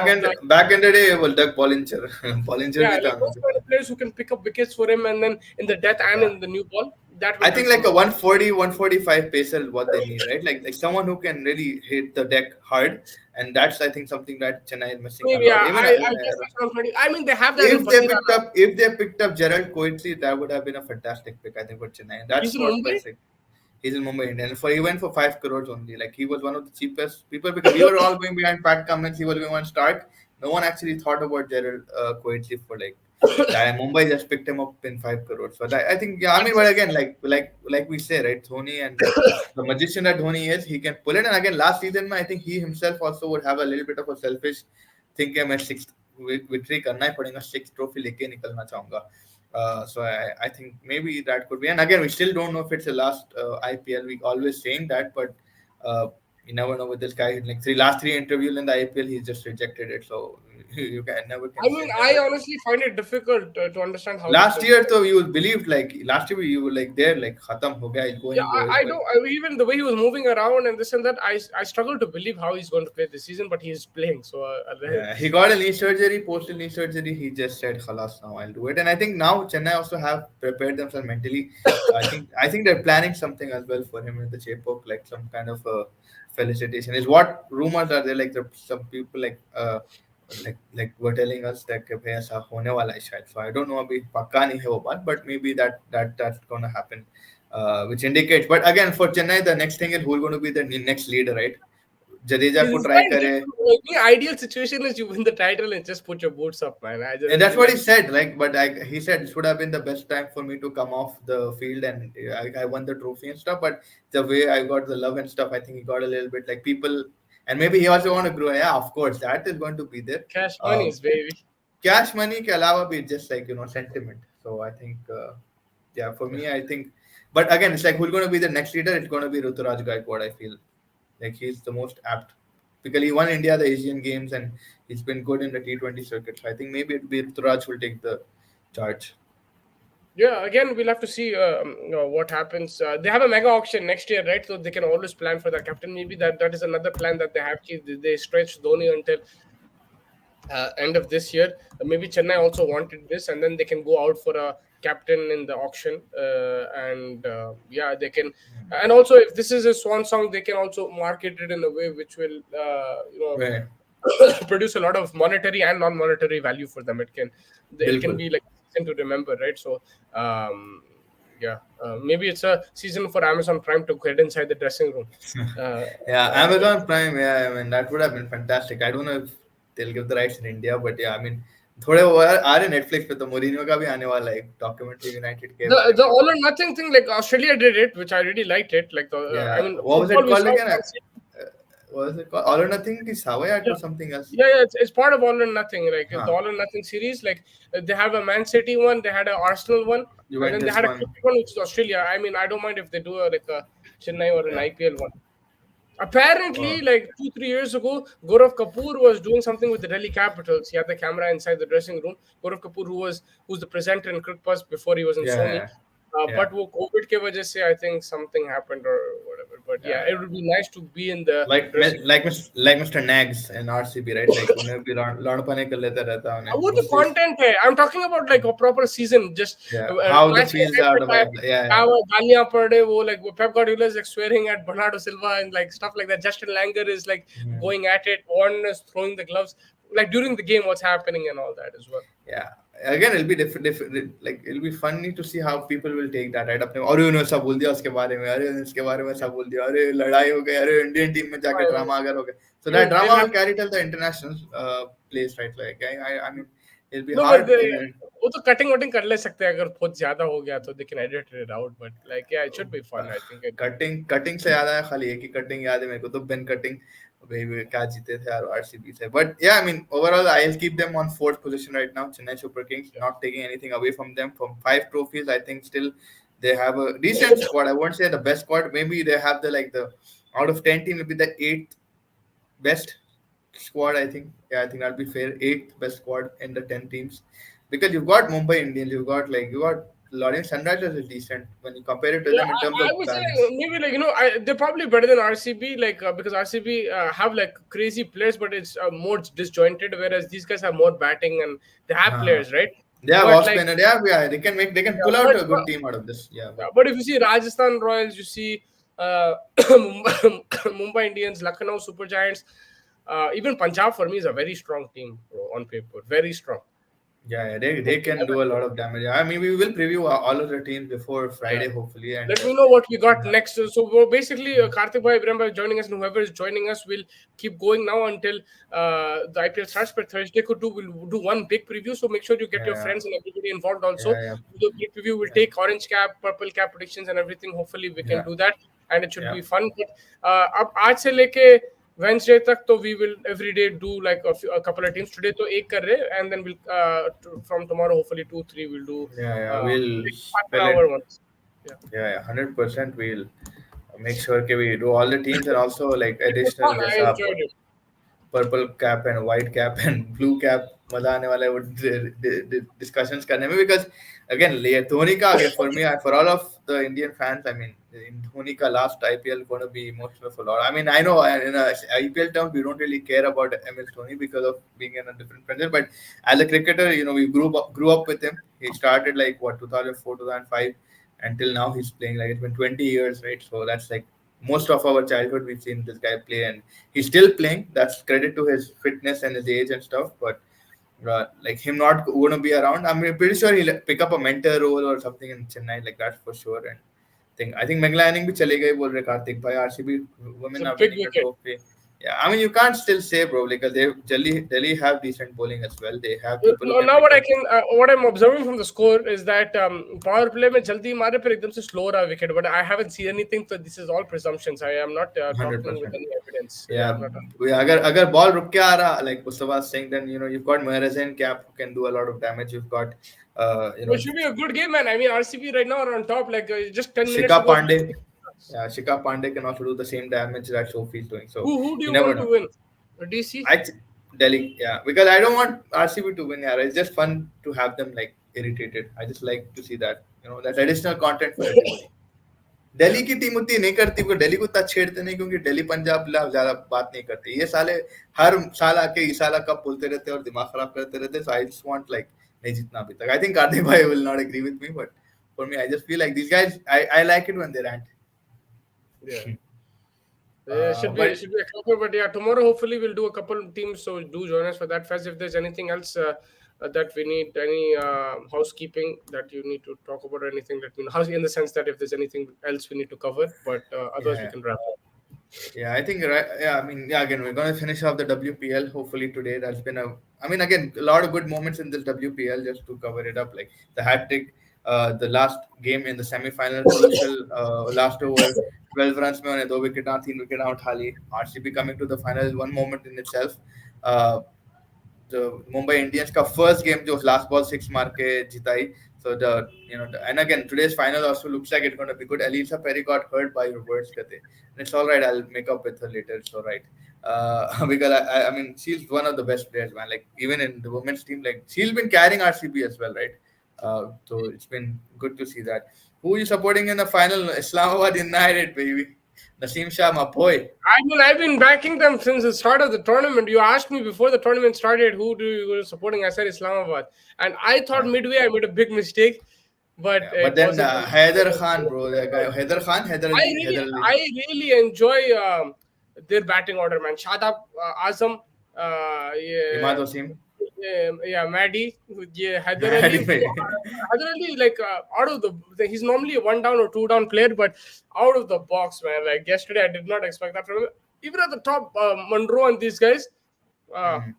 Speaker 1: Back in the day, well, Doug Pollinger, Pollinger
Speaker 2: yeah,
Speaker 1: भी
Speaker 2: like
Speaker 1: था
Speaker 2: those
Speaker 1: उनके
Speaker 2: kind
Speaker 1: pass.
Speaker 2: of players who can pick up wickets for him, and then in the death and
Speaker 1: Yeah.
Speaker 2: in the new ball, that will
Speaker 1: I
Speaker 2: help
Speaker 1: think like
Speaker 2: him
Speaker 1: a
Speaker 2: out.
Speaker 1: 140, 145 pacer is what they need, right? Like someone who can really hit the deck hard, and that's I think something that Chennai is missing a
Speaker 2: Maybe
Speaker 1: lot.
Speaker 2: yeah,
Speaker 1: Even
Speaker 2: I guess that's what I'm trying to. I mean, they have that in Patidara.
Speaker 1: if they picked up Gerald Coetzee, that would have been a fantastic pick, I think, for Chennai. And
Speaker 2: He's
Speaker 1: that's
Speaker 2: in
Speaker 1: what
Speaker 2: Mumbai.
Speaker 1: was like. He's in Mumbai Indians. He went for 5 crores only. Like he was one of the cheapest people because we were all going behind Pat Cummins. He was going on Stark. No one actually thought about Gerald Coetzee for like that. And Mumbai just picked him up in 5 crores. So that, I think yeah. I mean, but again, like we say, right? Dhoni and the magician that Dhoni is, he can pull it. And again, last season, I think he himself also would have a little bit of a selfish thinking. मैं sixth victory करना ही पड़ेगा, sixth trophy लेके निकलना चाहूंगा. So I think maybe that could be. And again, we still don't know if it's the last IPL. We always saying that, but you never know with this guy. Like last three interviews in the IPL, he's just rejected it. So you can never
Speaker 2: I
Speaker 1: can say
Speaker 2: mean, I
Speaker 1: never.
Speaker 2: honestly find it difficult to understand how this
Speaker 1: Last
Speaker 2: can.
Speaker 1: year, though, you believed like last year you were like there, like khatam ho gaya, he'll go,
Speaker 2: Yeah,
Speaker 1: he'll go, he'll
Speaker 2: I
Speaker 1: go.
Speaker 2: don't. I mean, even the way he was moving around and this and that, I struggle to believe how he's going to play this season, but he's playing. So
Speaker 1: Yeah, he got a knee surgery. Post knee surgery, he just said, "Khalas, now I'll do it." And I think now Chennai also have prepared themselves mentally. I think they're planning something as well for him in the shape of like some kind of felicitation. Is what rumors are there? Like some people like were telling us that कि भाई ऐसा होने वाला है शायद. So I don't know अभी पक्का नहीं है वो बात, but maybe that's gonna happen, which indicates. But again, for Chennai, the next thing is who's going to be the next leader, right? Jadeja
Speaker 2: this
Speaker 1: को
Speaker 2: is
Speaker 1: ट्राई
Speaker 2: why
Speaker 1: करे.
Speaker 2: the ideal situation is you win the title and just put your boots up, man. I
Speaker 1: And
Speaker 2: just
Speaker 1: that's
Speaker 2: feel
Speaker 1: what he
Speaker 2: like
Speaker 1: said. Like, but he said it would have been the best time for me to come off the field and I won the trophy and stuff. But the way I got the love and stuff, I think he got a little bit like people, and maybe he also want to grow. Yeah, of course, that is going to be there.
Speaker 2: cash
Speaker 1: Um,
Speaker 2: monies, baby.
Speaker 1: cash money ke alawa be just like sentiment. So I think, yeah, for me, I think. But again, it's like who's going to be the next leader? It's going to be Ruturaj Gaikwad. I feel like he's the most apt because he won India the Asian Games and he's been good in the T20 circuit. So I think maybe it'll be Ruturaj will take the charge.
Speaker 2: Yeah, again, we'll have to see what happens. They have a mega auction next year, right? So they can always plan for their captain. Maybe that is another plan that they have. They stretch Dhoni until end of this year. Maybe Chennai also wanted this, and then they can go out for a captain in the auction. And yeah, they can. And also, if this is a swan song, they can also market it in a way which will,
Speaker 1: Right.
Speaker 2: produce a lot of monetary and non-monetary value for them. It can
Speaker 1: Bilkul.
Speaker 2: be like a season to remember, right? So. Yeah, maybe it's a season for Amazon Prime to get inside the dressing room. Uh,
Speaker 1: Yeah,
Speaker 2: uh,
Speaker 1: Amazon Prime. Yeah, I mean that would have been fantastic. I don't know if they'll give the rights in India, but yeah, I mean थोड़े वो आ रहे Netflix पे तो Mourinho का भी आने वाला है डॉक्यूमेंट्री यूनाइटेड के बारे
Speaker 2: the
Speaker 1: में.
Speaker 2: all or nothing thing, like Australia did it, which I really liked it. Like I
Speaker 1: Yeah,
Speaker 2: mean,
Speaker 1: what was
Speaker 2: football
Speaker 1: it
Speaker 2: we
Speaker 1: called
Speaker 2: saw.
Speaker 1: again? What was it called? All or Nothing की Savaya
Speaker 2: Yeah,
Speaker 1: to something else.
Speaker 2: yeah, it's part of all or nothing. Like the
Speaker 1: हाँ,
Speaker 2: all or nothing series. Like they have a Man City one, they had an Arsenal one, and then they
Speaker 1: Juventus
Speaker 2: had a
Speaker 1: one.
Speaker 2: cricket one, which is Australia. I mean, I don't mind if they do like a Chennai or an
Speaker 1: Yeah.
Speaker 2: IPL one. Apparently,
Speaker 1: Oh,
Speaker 2: like 2-3 years ago, Gaurav Kapoor was doing something with the Delhi Capitals. He had the camera inside the dressing room. Gaurav Kapoor, who's the presenter in Cricket before he was in Sony.
Speaker 1: yeah, yeah,
Speaker 2: But वो COVID के वजह से, I think something happened or whatever. But yeah,
Speaker 1: yeah.
Speaker 2: it would be nice to be in the
Speaker 1: Like
Speaker 2: dressing.
Speaker 1: like Mr. Nags in RCB, right? Like उन्हें भी लौंडपने कर लेता रहता उन्हें
Speaker 2: वो तो
Speaker 1: उससे.
Speaker 2: content है. I'm talking about like a proper season. Just
Speaker 1: Yeah, how the
Speaker 2: match के
Speaker 1: fields
Speaker 2: time
Speaker 1: are,
Speaker 2: पे
Speaker 1: the
Speaker 2: क्या
Speaker 1: vibe. Yeah,
Speaker 2: क्या
Speaker 1: yeah.
Speaker 2: वो गालियाँ पड़ रहे वो like Pep Guardiola is like swearing at Bernardo Silva and like stuff like that. Justin Langer is like
Speaker 1: Mhm.
Speaker 2: going at it. Warren is throwing the gloves. Like during the game, what's happening and all that as well.
Speaker 1: Yeah, again it'll be different, like it'll be funny to see how people will take that, right? अपने अरे उन्होंने सब बोल दिया उसके बारे में, अरे इसके बारे में सब बोल दिया, अरे लड़ाई हो गई, अरे इंडियन टीम में जाके ड्रामा अगर हो गया, so that
Speaker 2: They'll
Speaker 1: drama
Speaker 2: have
Speaker 1: will carry till the international place, right? Like I mean it'll be
Speaker 2: no, but
Speaker 1: hard
Speaker 2: they,
Speaker 1: in a,
Speaker 2: वो तो कटिंग वटिंग कर ले सकते हैं अगर बहुत ज्यादा हो गया तो, they can edit it out, but like yeah, it should be fun, I think it.
Speaker 1: Cutting से याद आया, खाली एक ही कटिंग याद है मेरे को, तो बेन कटिंग भाई वे क्या जीते थे यार आरसीबी से, बट या I mean overall I will keep them on fourth position right now, Chennai super Kings,
Speaker 2: Yeah.
Speaker 1: Not taking anything away from them, from 5 trophies I think still they have a decent squad. I won't say the best squad, maybe they have the like the out of 10 team maybe the 8th best squad, I think. Yeah, I think that'll be fair, 8th best squad in the 10 teams, because you've got Mumbai Indians, you got Lawrence Sunrisers is decent when you compare it to
Speaker 2: Yeah,
Speaker 1: them in terms
Speaker 2: I
Speaker 1: of
Speaker 2: would say
Speaker 1: balance.
Speaker 2: maybe like they're probably better than RCB, like because RCB have like crazy players, but it's more disjointed, whereas these guys have more batting and they have
Speaker 1: Uh-huh.
Speaker 2: players, right?
Speaker 1: They have
Speaker 2: But
Speaker 1: off
Speaker 2: like
Speaker 1: spinner. Yeah, they can
Speaker 2: yeah,
Speaker 1: pull out a good team out of this. Yeah, but
Speaker 2: but if you see Rajasthan Royals, you see Mumbai, Mumbai Indians, Lucknow Super Giants, even Punjab for me is a very strong team bro, on paper, very strong.
Speaker 1: yeah, they can do a lot of damage. I mean, we will preview all of the teams before
Speaker 2: Yeah.
Speaker 1: Friday, hopefully, and
Speaker 2: Let me know what we got next. So we're basically Karthik Bhai, Ibrahim Bhai joining us, and whoever is joining us will keep going now until the IPL starts. But Thursday we'll do one big preview. So make sure you get your
Speaker 1: yeah,
Speaker 2: friends and everybody involved also.
Speaker 1: yeah, yeah,
Speaker 2: Do the big preview. We'll
Speaker 1: yeah,
Speaker 2: take orange cap, purple cap predictions and everything. Hopefully we can
Speaker 1: yeah,
Speaker 2: do that, and it should
Speaker 1: yeah,
Speaker 2: be fun. But अब आज से लेके Wednesday तक तो we will every day do like a couple of teams. Today तो एक कर रहे, and then we'll from tomorrow hopefully 2 3 we'll do
Speaker 1: yeah. We'll
Speaker 2: like
Speaker 1: spell
Speaker 2: 1 hour
Speaker 1: it.
Speaker 2: ones. Yeah.
Speaker 1: Yeah, 100%. We'll make sure that we do all the teams and also like
Speaker 2: It was fun.
Speaker 1: additional
Speaker 2: I
Speaker 1: just up.
Speaker 2: enjoyed it.
Speaker 1: Purple cap and white cap and blue cap, मजा आने वाला है वो discussions करने में, because again Dhoni का again for me, for all of the Indian fans, I mean Dhoni का last IPL gonna be emotional for all. I mean I know in IPL terms we don't really care about MS Dhoni because of being in a different franchise, but as a cricketer you know we grew up with him. He started like what 2004 2005 until now he's playing, like it's been 20 years, right? So that's like most of our childhood we've seen this guy play, and he's still playing. That's credit to his fitness and his age and stuff, but like him not going to be around, I'm pretty sure he'll pick up a mentor role or something in Chennai, like that for sure. And I think Mangala inning bhi chale gaye bol rahe Karthik bhai, RCB
Speaker 2: It's
Speaker 1: women
Speaker 2: a
Speaker 1: are
Speaker 2: big
Speaker 1: winning the
Speaker 2: wicket.
Speaker 1: trophy. Yeah, I mean you can't still say bro, because they Delhi have decent bowling as well. They have people who can
Speaker 2: Now
Speaker 1: pick up.
Speaker 2: what I'm observing from the score is that power play में जल्दी मारे फिर एकदम से slow रहा wicket, but I haven't seen anything. So this is all presumptions. I am not talking with
Speaker 1: 100%.
Speaker 2: any evidence. Yeah,
Speaker 1: Yeah,
Speaker 2: I'm not.
Speaker 1: अगर ball रुक के आ रहा, like Mustafa was saying, then you know you've got Maharaj Cap who can do a lot of damage. You've got you
Speaker 2: It
Speaker 1: know
Speaker 2: should be a good game, man. I mean, RCB right now are on top. Like just 10 minutes
Speaker 1: Shika
Speaker 2: ago.
Speaker 1: Pandey. Yeah, Shika Pandey can also do the same damage that Sophie is doing. So
Speaker 2: Who do
Speaker 1: you
Speaker 2: you
Speaker 1: never
Speaker 2: want to
Speaker 1: know.
Speaker 2: win? DC?
Speaker 1: I th- Delhi, yeah, because I don't want RCB to win. Yeah, it's just fun to have them like irritated. I just like to see that, you know, that's additional content for everybody. Delhi
Speaker 2: Yeah.
Speaker 1: की team उतनी नहीं करती, क्योंकि दिल्ली को इतना छेड़ते नहीं, क्योंकि दिल्ली पंजाब ला ज्यादा बात नहीं करती, ये साले हर साल आके इस साल कप बोलते रहते हैं और दिमाग खराब करते रहते हैं. So I just want like नहीं जीतना अभी तक. आई थिंक कार्तिक भाई will not agree with me, but for me I just feel like this guys, I like it when they rant.
Speaker 2: Yeah.
Speaker 1: But
Speaker 2: Should be a couple, but yeah, tomorrow hopefully we'll do a couple of teams. So do join us for that fest. If there's anything else that we need, any housekeeping that you need to talk about, or anything, let me know. House in the sense that if there's anything else we need to cover, but otherwise we
Speaker 1: yeah,
Speaker 2: can wrap up.
Speaker 1: yeah, I think right. Yeah, I mean, yeah. Again, we're gonna finish off the WPL hopefully today. That's been a. I mean, again, a lot of good moments in this WPL. Just to cover it up, like the hat trick, the last game in the semi-final, crucial last over, 12 runs में उन्हें 2 wicket, 3 wicket उठा ली. RCB coming to the final is one moment in itself. Uh, the Mumbai Indians का first game जो last ball 6 मार के जिताई. So the you know and again today's final also looks like it's going to be good. Elisa Perry got hurt by your words कहते, and it's all right. I'll make up with her later. It's all right. Because I mean she's one of the best players, man. Like even in the women's team, like she's been carrying RCB as well, right? So it's been good to see that. Who are you supporting in the final? Islamabad United, baby. Naseem Shah, my boy.
Speaker 2: I mean, I've been backing them since the start of the tournament. You asked me before the tournament started, who do you were supporting? I said Islamabad, and I thought
Speaker 1: Yeah.
Speaker 2: midway I made a big mistake, but
Speaker 1: Yeah, but
Speaker 2: it
Speaker 1: then
Speaker 2: wasn't.
Speaker 1: Haider Khan, bro, that guy, Haider Khan, Haider Ali, Haider Ali.
Speaker 2: I really enjoy their batting order, man. Shadab Azam,
Speaker 1: Imad
Speaker 2: yeah,
Speaker 1: Wasim.
Speaker 2: Yeah, Maddie, yeah,
Speaker 1: Maddie bhai.
Speaker 2: Hyder Ali, like out of he's normally a one down or two down player, but out of the box, man. Like yesterday, I did not expect that from him. Even at the top, Monroe and these guys, uh,
Speaker 1: Hmm.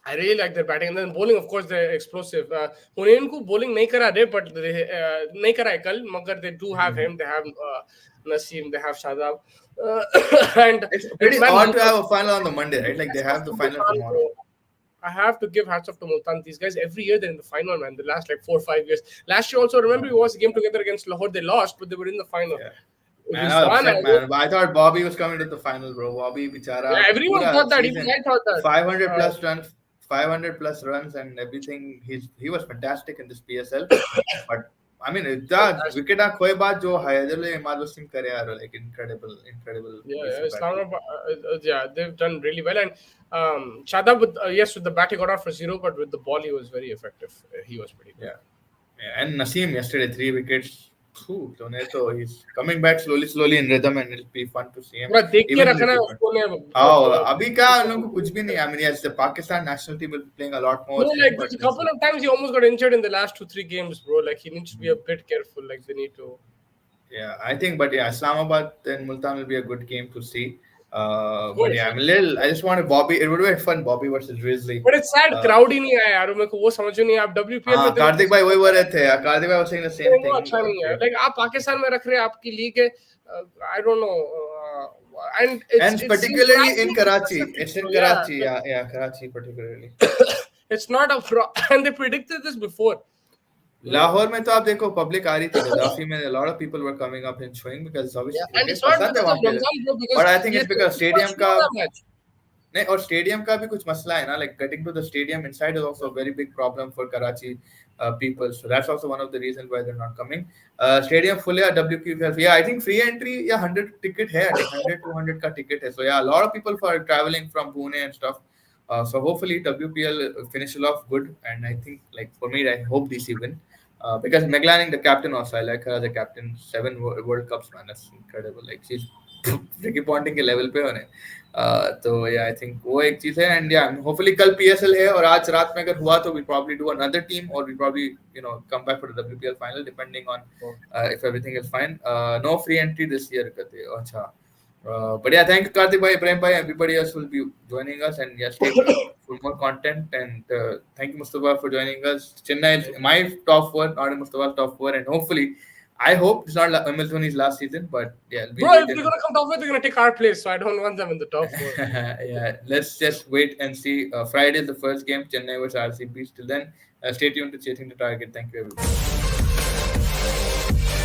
Speaker 2: I really like their batting. And then bowling, of course, they're explosive. Hunain ko bowling nahi kara de, but nahi kara hai kal, magar they do have
Speaker 1: Hmm.
Speaker 2: him. They have Naseem, they have Shadab, uh, and
Speaker 1: It's
Speaker 2: and
Speaker 1: pretty
Speaker 2: man,
Speaker 1: odd to
Speaker 2: Multan,
Speaker 1: have a final on the Monday, right? Like they
Speaker 2: hats off
Speaker 1: have the
Speaker 2: to
Speaker 1: final
Speaker 2: Multan,
Speaker 1: tomorrow.
Speaker 2: bro. I have to give hats off to Multan. These guys every year they're in the final, man. The last like 4 or 5 years. Last year also, remember we watched a game together against Lahore. They lost, but they were in the final.
Speaker 1: Yeah. Man,
Speaker 2: This
Speaker 1: I was
Speaker 2: one,
Speaker 1: upset, man. But I thought Bobby was coming to the final, bro. Bobby,
Speaker 2: yeah,
Speaker 1: bichara,
Speaker 2: everyone
Speaker 1: pura
Speaker 2: thought that. Even
Speaker 1: season,
Speaker 2: I thought that.
Speaker 1: 500 plus runs, 500 plus runs, and everything. He was fantastic in this PSL. But I mean, the
Speaker 2: Fantastic.
Speaker 1: wicket खोए बाद जो हैदर इमाद वसीम करे यार, like incredible
Speaker 2: Yeah,
Speaker 1: piece
Speaker 2: yeah,
Speaker 1: of batting.
Speaker 2: Yeah, they've done really well. And Shadab, with yes, with the bat he got out for zero, but with the ball he was very effective. He was pretty good.
Speaker 1: Yeah. Yeah, and Naseem yesterday 3 wickets. So he's coming back slowly in rhythm, and it'll be fun to see him.
Speaker 2: थोड़ा देख के
Speaker 1: Even in the
Speaker 2: रखना है
Speaker 1: T20.
Speaker 2: उसको ने
Speaker 1: हाँ,
Speaker 2: बहुत
Speaker 1: अभी क्या उन लोगों को कुछ भी नहीं. I mean, yes, the Pakistan national team will be playing a lot more
Speaker 2: no,
Speaker 1: with him,
Speaker 2: like
Speaker 1: but
Speaker 2: there's a
Speaker 1: let's
Speaker 2: couple
Speaker 1: see.
Speaker 2: of times he almost got injured in the last 2 3 games, bro. Like he needs to be a bit careful. Like they need to.
Speaker 1: Yeah, I think, but yeah, Islamabad and Multan will be a good game to see.
Speaker 2: Of
Speaker 1: But
Speaker 2: course.
Speaker 1: yeah, I'm a little. I just wanted Bobby. It would be fun, Bobby versus Drizzly.
Speaker 2: But it's sad,
Speaker 1: Uh,
Speaker 2: crowd ही नहीं आया यार. मेरे को वो समझ में नहीं आप WPL में
Speaker 1: हाँ,
Speaker 2: तेरे
Speaker 1: कार्तिक
Speaker 2: को
Speaker 1: भाई वही बोल रहे थे. Karthik bhai was saying the same
Speaker 2: वो
Speaker 1: thing.
Speaker 2: अच्छा नहीं है.
Speaker 1: Okay.
Speaker 2: Like आप पाकिस्तान में रख रहे हैं आपकी लीग है. I don't know. And
Speaker 1: And
Speaker 2: it's
Speaker 1: particularly in
Speaker 2: team
Speaker 1: Karachi.
Speaker 2: specific.
Speaker 1: It's in
Speaker 2: So yeah,
Speaker 1: Karachi. Yeah, Karachi particularly.
Speaker 2: it's not a and they predicted this before.
Speaker 1: Lahore में तो आप देखो पब्लिक आ रही थी गद्दाफी में a lot of people were coming up and showing because
Speaker 2: Yeah,
Speaker 1: obviously
Speaker 2: and
Speaker 1: cricket
Speaker 2: it's not
Speaker 1: पसंद है
Speaker 2: because
Speaker 1: वहाँ
Speaker 2: of
Speaker 1: पे
Speaker 2: Ramzan, bro. Because
Speaker 1: but I think
Speaker 2: ये
Speaker 1: it's because
Speaker 2: first
Speaker 1: stadium
Speaker 2: show
Speaker 1: का
Speaker 2: था match.
Speaker 1: नहीं और स्टेडियम का भी कुछ मसला है ना like getting to the stadium inside is also a very big problem for Karachi people so that's also one of the reasons why they're not coming stadium full है WPL yeah I think free entry या 100 ticket है I think 100 200 का ticket है so yeah a lot of people for traveling from Pune and stuff so hopefully WPL finishes off good and I think like for me I hope DC win because McLaren the captain also I like her as a captain 7 World Cups man that's incredible like she's Ricky Ponting के level पे होने तो या I think वो एक चीज है and या होपफुली कल पीएसएल है और आज रात में अगर हुआ तो we probably do another team or we probably come back for the WPL final depending on if everything is fine no free entry this year कहते अच्छा but yeah thank you Karthik bhai Prem bhai everybody else will be joining us and yeah stay tuned for more content and thank you Mustafa for joining us Chennai is my top 4 not Mustafa's top 4 and hopefully I hope it's not MS Dhoni's last season, but yeah, we'll
Speaker 2: Bro, if
Speaker 1: wait
Speaker 2: they're
Speaker 1: and
Speaker 2: gonna come top four, they're gonna take our place. So I don't want them in the top four.
Speaker 1: yeah, let's just wait and see. Friday is the first game, Chennai vs RCB. Till then, stay tuned to Chasing the Target. Thank you, everyone.